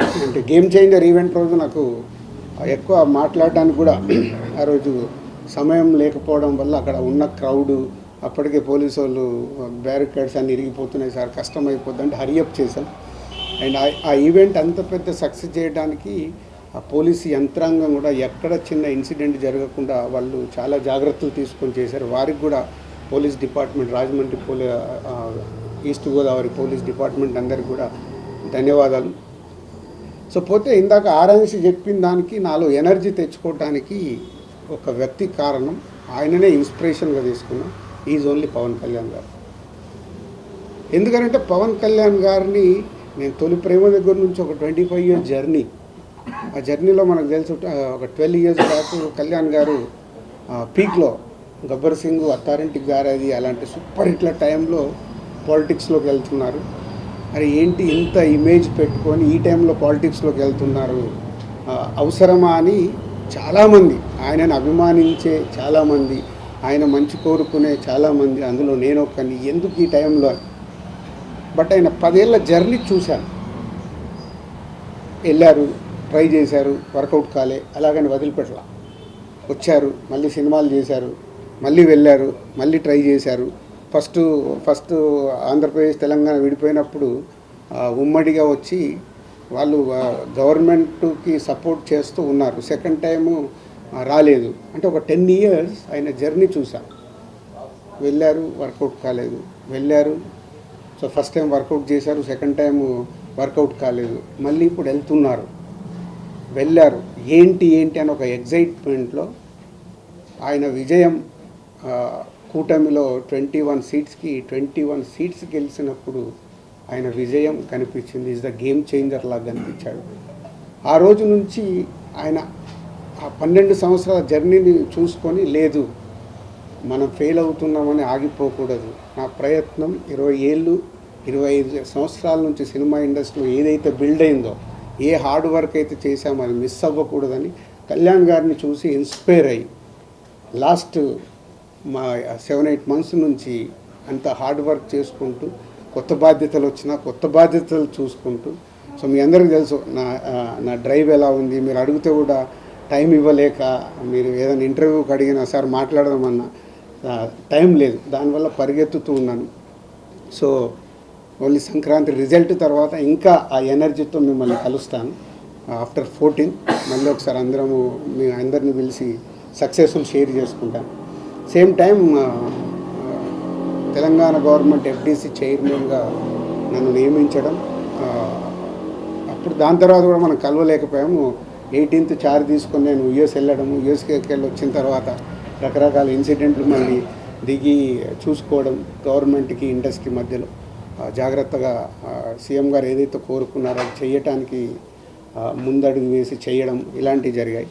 అంటే game changer event రోజు నాకు ఎక్కువ మాట్లాడడానికి కూడా ఆ రోజు సమయం లేకపోవడం వల్ల అక్కడ ఉన్న క్రౌడ్ అప్పటికే పోలీసు వాళ్ళు బ్యారికేడ్స్ అన్ని ఇరిగిపోతున్నాయి సార్, కష్టం అయిపోద్ది అంటే హరియప్ చేశాం. అండ్ ఆ ఈవెంట్ అంత పెద్ద సక్సెస్ చేయడానికి ఆ పోలీసు యంత్రాంగం కూడా ఎక్కడ చిన్న ఇన్సిడెంట్ జరగకుండా వాళ్ళు చాలా జాగ్రత్తలు తీసుకొని చేశారు. వారికి కూడా police department, Rajahmundry east Godavari police department అందరికి కూడా ధన్యవాదాలు. సో పోతే ఇందాక ఆర్ఎన్సీ చెప్పిన దానికి నాలో ఎనర్జీ తెచ్చుకోవడానికి ఒక వ్యక్తి కారణం, ఆయననే ఇన్స్పిరేషన్గా తీసుకున్నా. ఈజ్ ఓన్లీ పవన్ కళ్యాణ్ గారు. ఎందుకంటే పవన్ కళ్యాణ్ గారిని నేను తొలి ప్రేమ దగ్గర నుంచి ఒక 25 years జర్నీ, ఆ జర్నీలో మనకు తెలుసు ఒక 12 years బ్యాక్ కళ్యాణ్ గారు పీక్లో గబ్బర్ సింగ్, అత్తారింటికి గారది అలాంటి సూపర్ హిట్ల టైంలో పాలిటిక్స్లోకి వెళ్తున్నారు. అరే ఏంటి ఇంత ఇమేజ్ పెట్టుకొని ఈ టైంలో పాలిటిక్స్లోకి వెళ్తున్నారు, అవసరమా అని చాలామంది, ఆయనను అభిమానించే చాలామంది, ఆయన మంచి కోరుకునే చాలామంది, అందులో నేను ఒక్కని, ఎందుకు ఈ టైంలో. బట్ ఆయన 10 ఏళ్ల జర్నీ చూశాను. వెళ్ళారు, ట్రై చేశారు, వర్కౌట్ కాలే, అలాగని వదిలిపెట్టలా. వచ్చారు, మళ్ళీ సినిమాలు చేశారు, మళ్ళీ వెళ్ళారు, మళ్ళీ ట్రై చేశారు. ఫస్ట్ ఆంధ్రప్రదేశ్ తెలంగాణ విడిపోయినప్పుడు ఉమ్మడిగా వచ్చి వాళ్ళు గవర్నమెంట్కి సపోర్ట్ చేస్తూ ఉన్నారు. సెకండ్ టైము రాలేదు. అంటే ఒక 10 years ఆయన జర్నీ చూశాను. వెళ్ళారు, వర్కౌట్ కాలేదు, వెళ్ళారు. సో ఫస్ట్ టైం వర్కౌట్ చేశారు, సెకండ్ టైం వర్కౌట్ కాలేదు, మళ్ళీ ఇప్పుడు వెళ్తున్నారు, వెళ్ళారు. ఏంటి అని ఒక ఎగ్జైట్మెంట్లో ఆయన విజయం, కూటమిలో 21 seats గెలిచినప్పుడు ఆయన విజయం కనిపించింది. ఈజ్ ద గేమ్ చేంజర్ లాగా కనిపించాడు. ఆ రోజు నుంచి ఆయన ఆ 12 సంవత్సరాల జర్నీని చూసుకొని, లేదు మనం ఫెయిల్ అవుతున్నామని ఆగిపోకూడదు, నా ప్రయత్నం 25 సంవత్సరాల నుంచి సినిమా ఇండస్ట్రీలో ఏదైతే బిల్డ్ అయిందో, ఏ హార్డ్ వర్క్ అయితే చేశామో అది మిస్ అవ్వకూడదని కళ్యాణ్ గారిని చూసి ఇన్స్పైర్ అయ్యి లాస్ట్ 7-8 months నుంచి అంత హార్డ్ వర్క్ చేసుకుంటూ, కొత్త బాధ్యతలు వచ్చినా కొత్త బాధ్యతలు చూసుకుంటూ. సో మీ అందరికీ తెలుసు నా డ్రైవ్ ఎలా ఉంది. మీరు అడిగితే కూడా టైం ఇవ్వలేక, మీరు ఏదైనా ఇంటర్వ్యూకి అడిగినా సార్ మాట్లాడదామన్నా టైం లేదు, దానివల్ల పరిగెత్తుతూ ఉన్నాను. సో ఓన్లీ సంక్రాంతి రిజల్ట్ తర్వాత ఇంకా ఆ ఎనర్జీతో మిమ్మల్ని కలుస్తాను. ఆఫ్టర్ 14 మళ్ళీ ఒకసారి మీ అందరిని పిలిచి సక్సెస్ఫుల్ షేర్ చేసుకుంటాను. Same time Telangana government FDC చైర్మన్గా నన్ను నియమించడం, అప్పుడు దాని తర్వాత కూడా మనం కలవలేకపోయాము. 18th చార్జ్ తీసుకొని నేను US వెళ్ళడము, యూఎస్కి వెళ్ళి వచ్చిన తర్వాత రకరకాల ఇన్సిడెంట్లు మళ్ళీ దిగి చూసుకోవడం, గవర్నమెంట్కి ఇండస్ట్రీ మధ్యలో జాగ్రత్తగా సీఎం గారు ఏదైతే కోరుకున్నారో అది చేయటానికి ముందడుగు వేసి చేయడం, ఇలాంటివి జరిగాయి.